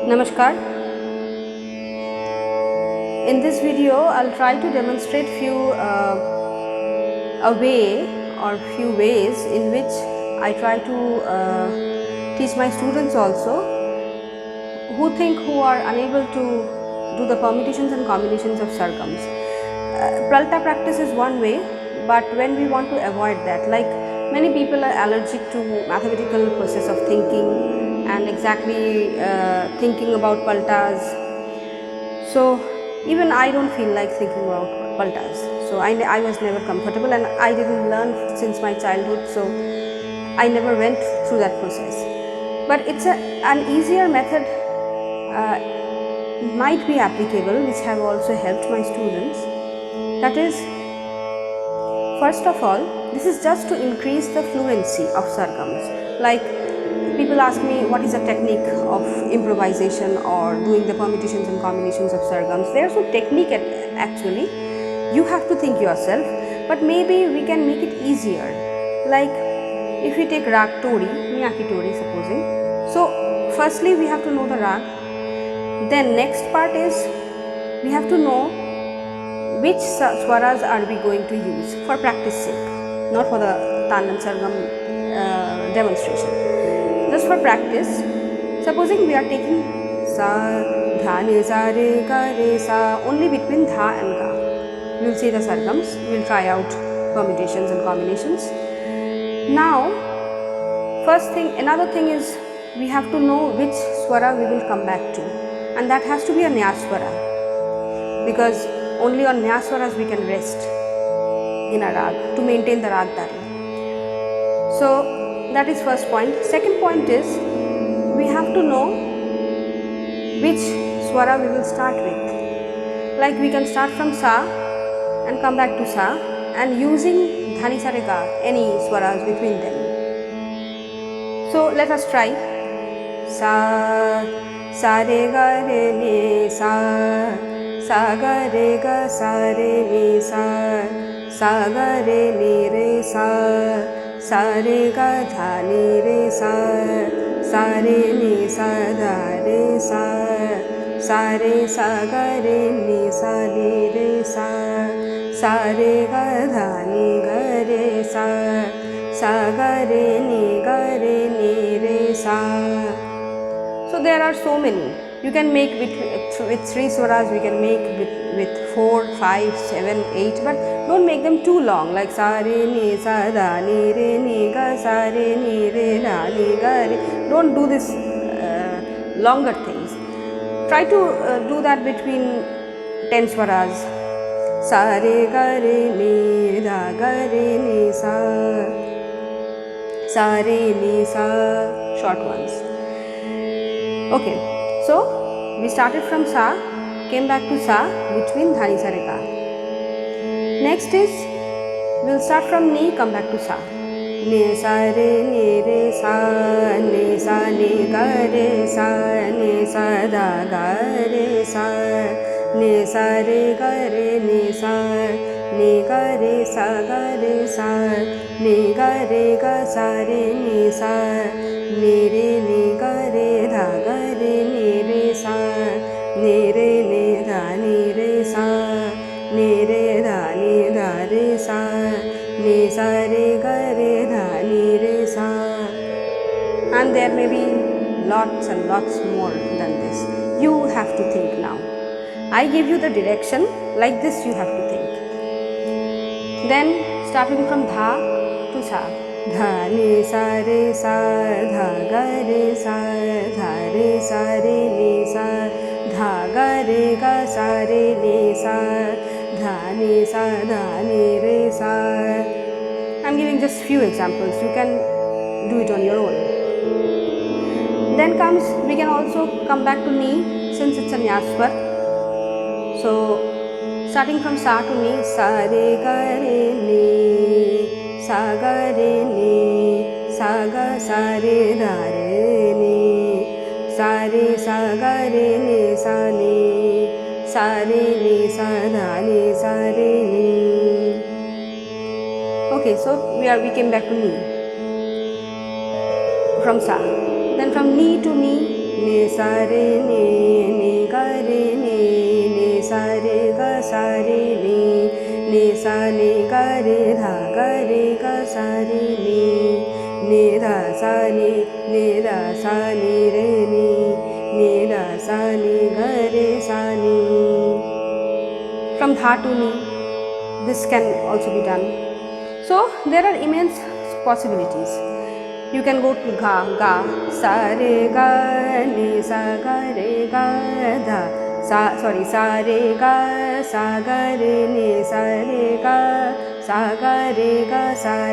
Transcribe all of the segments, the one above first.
Namaskar. In this video, I'll try to demonstrate a way or few ways in which I try to teach my students also who are unable to do the permutations and combinations of sargams. Pralta practice is one way, but when we want to avoid that, like many people are allergic to mathematical process of thinking and exactly thinking about paltas. So even I don't feel like thinking about paltas. So I was never comfortable, and I didn't learn since my childhood. So I never went through that process. But it's an easier method might be applicable, which have also helped my students. That is, first of all, this is just to increase the fluency of sargams. Like people ask me, what is a technique of improvisation or doing the permutations and combinations of sargams? There's no technique actually. You have to think yourself, but maybe we can make it easier. Like if we take Raag Todi, Todi supposing. So firstly we have to know the Raag. Then next part is we have to know which swaras are we going to use for practice sake, not for the Tan and Sargam demonstration. Just for practice, supposing we are taking sa, dha, ni, sa, re, ga, re, sa, only between dha and ga. We will see the sargams, we will try out permutations and combinations. Now, another thing is we have to know which swara we will come back to, and that has to be a nyaswara, because only on nyaswaras we can rest in a rag to maintain the rag dhari. So that is first point. Second point is we have to know which swara we will start with. Like we can start from sa and come back to sa, and using dhani sa re ga, any swaras between them. So let us try. Sa, sa re ga re ni sa, sa ga re ga sa re ni sa, sa ga re ni re sa, sa re ga dha ni re sa, sa re ni sa dha re sa, sa re sa ga re ni sa ni re sa, sa re ga dha ni ga re sa, sa ga re ni re sa. So there are so many. You can make with 3 swaras, we can make with 4, 5, 7, 8, but don't make them too long, like sa re ni sa da ni re ni ga sa re ni re da ni ga re. Don't do this longer things. Try to do that between 10 swaras. Sa re ga re ni da ga re ni sa, sa re ni sa, short ones. Okay, so we started from sa, came back to sa between dhani sa re ga. Next is we will start from ni, come back to sa. Ni sa re sa, ni sa ni ga re sa, ni sa da ga re sa, ni sa re ga re ni sa, ni ga re sa ga re sa, ni ga re ga sa re ni sa, ni re ni ga re dha ga re ni re sa, ni re ni dha ni re sa, ni re dha ni dha re sa, ni sa re ga re dha ni re sa. And there may be lots and lots more than this. You have to think now. I give you the direction, like this you have to think. Then starting from dha to sa. Dha ni sa re sa, dha ga re sa, dha re sa re ni sa, dha ga re ga sa re ni sa, dha ni sa dha ni re sa. I'm giving just few examples. You can do it on your own. Then we can also come back to ni, since it's a nyaswar. So starting from sa to ni, sa re ga re ni, sa ga re ni, sa ga sa re dha re ni, sa re sa ga re ni sa ni, sa re ni sa dha ni sa re ni. Okay, so we came back to ni from sa. Then from ni to ni, ni sa re ni ga re ni sa re ga sa re ni sa ni ga re ga sa re ni ra sa ni re ni ra sa ni ga re sa ni. From dha to ni, this can also be done. So there are immense possibilities. You can go to ga, sa re ga ni sa ga re ga dha, sa re ga sa ga re ni sa re ga sa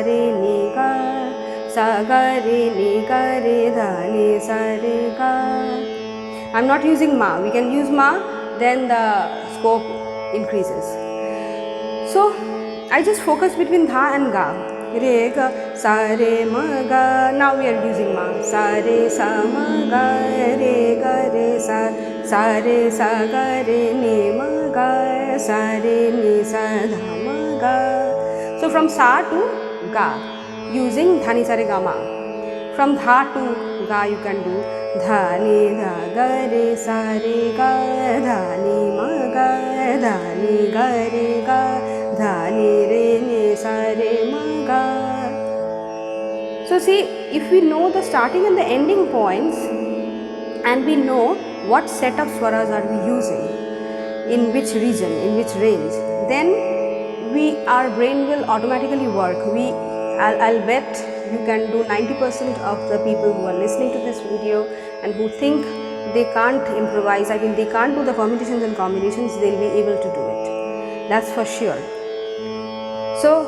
re ni ga sa ga re ni ga re dha ni sa re ga. I'm not using ma. We can use ma, then the scope increases. So I just focus between dha and ga. Re ga sa re ma ga. Now we are using ma. Sa re sa ma ga re sa re sa ga re ni ma ga sa re ni sa dha ma ga. So from sa to ga using dha ni sa re ga ma. From dha to ga you can do dha ni dha ga re sa re ga dha ni ma ga dha ni ga re ga dha ni re ni sa re ma ga. So see, if we know the starting and the ending points and we know what set of swaras are we using, in which region, in which range, then our brain will automatically work. I'll bet you can do 90% of the people who are listening to this video and who think they can't improvise, I mean they can't do the permutations and combinations, they'll be able to do it. That's for sure. So,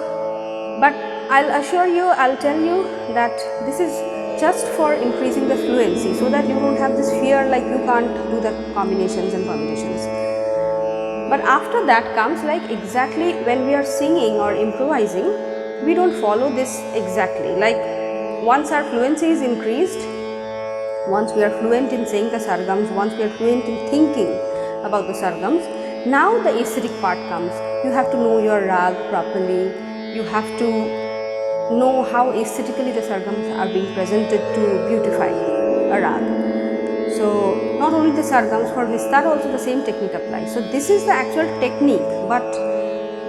but I'll assure you, I'll tell you that this is just for increasing the fluency so that you don't have this fear like you can't do the combinations and permutations. But after that comes like exactly when we are singing or improvising, we don't follow this exactly. Like once our fluency is increased, once we are fluent in saying the sargams, once we are fluent in thinking about the sargams, now the aesthetic part comes. You have to know your raag properly. You have to know how aesthetically the sargams are being presented to beautify a raag. So not only the sargams, for vistar also the same technique applies. So this is the actual technique, but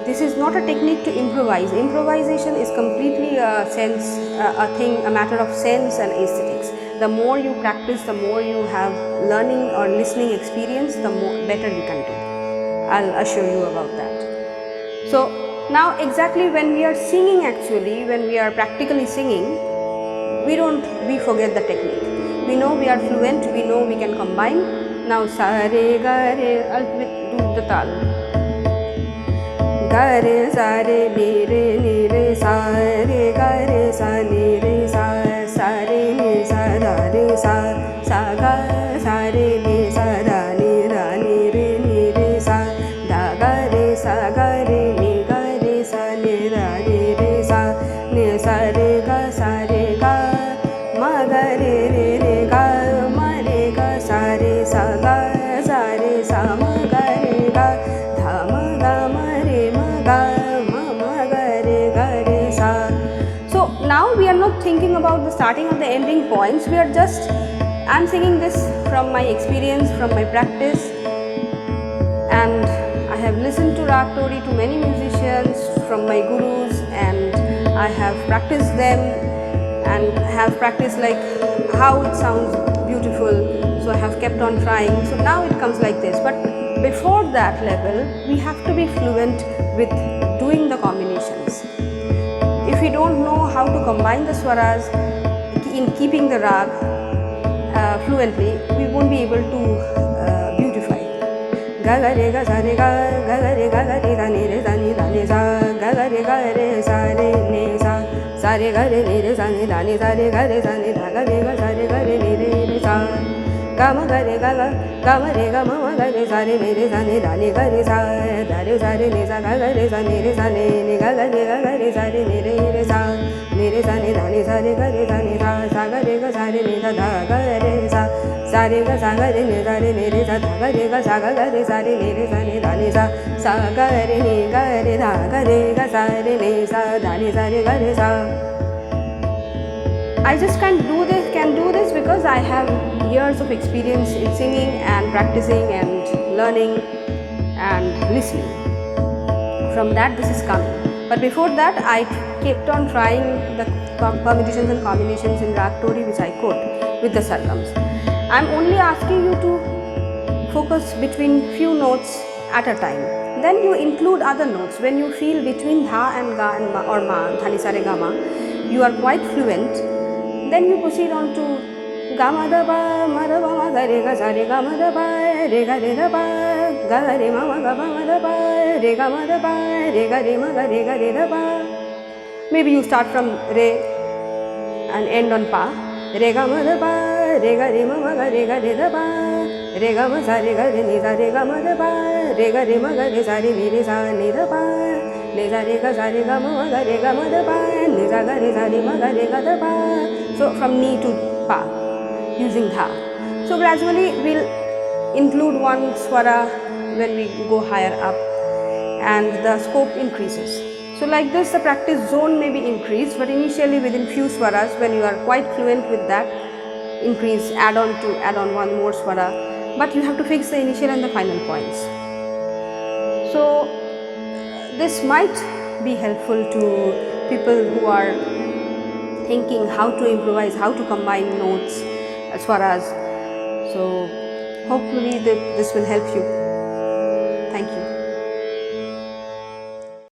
this is not a technique to improvise. Improvisation is completely a matter of sense and aesthetics. The more you practice, the more you have learning or listening experience, the better you can do. I'll assure you about that. So now exactly when we are singing, actually when we are practically singing, we forget the technique. We know we are fluent, we know we can combine. Now sa re ga re, I'll do the tal. Ga re sa re ni re sa re ga re sa ni re sa re ni sa da re sa ga sa re ni sa da ni re sa da ga re sa ni sa ni re sa re ga ma ga re ga ma re ga sa re sa ma ga re ga dha ma ga ma re ma ga re sa. So now we are not thinking about the starting or the ending points. I'm singing this from my experience, from my practice, and I have listened to Raag Todi to many musicians from my gurus, and I have practiced them and have practiced like how it sounds beautiful. So I have kept on trying. So now it comes like this. But before that level, we have to be fluent with doing the combinations. If we don't know how to combine the swaras in keeping the raag fluently, we won't be able to beautify. Ga ga re ga sa re ga re ga re sa ni re sa ni da ni sa ga re sa re ni sa re ga re ni re sa ni da ni sa re ga re sa ni da ga re ga sa re ni re sa ga ma ga re ga ma ga re sa re ni re sa ni da ni ga re sa re ni sa ga re sa ni ga re sa re ni re sa ni da ni sa re ga ni sa ga re ni sa da ga re sa re ga ni sa da ga re sa re ni da ni sa ga re da ga re sa re ni sa da ni sa re sa. I just can do this because I have years of experience in singing and practicing and learning and listening. From that this is coming. But before that I kept on trying the permutations and combinations in Raag Todi which I could with the sargams. I am only asking you to focus between few notes at a time. Then you include other notes. When you feel between dha and ga and ma or ma, dha ni sa re ga ma, you are quite fluent. Then you proceed on to ga ma da ba ma ga re ga sa re ga ma da ba re ga ba ga re ma ga ba ma da ba re ga ma da ba re ga ma ga re da ba. Maybe you start from re and end on pa. Re ga ma da ba re ga ma ga re da ba re ga ma sa re ga re ni sa re ga ma da ba re ga ma ga re sa re ni re sa ni da ba ni sa re ga ma ga re ga ma da ba ni sa ga re sa re ma ga re ga da ba. So from ni to pa using dha. So gradually we'll include one swara when we go higher up and the scope increases. So like this the practice zone may be increased, but initially within few swaras, when you are quite fluent with that, increase, add on one more swara, but you have to fix the initial and the final points. So this might be helpful to people who are thinking how to improvise, how to combine notes, swaras. So hopefully this will help you. Thank you.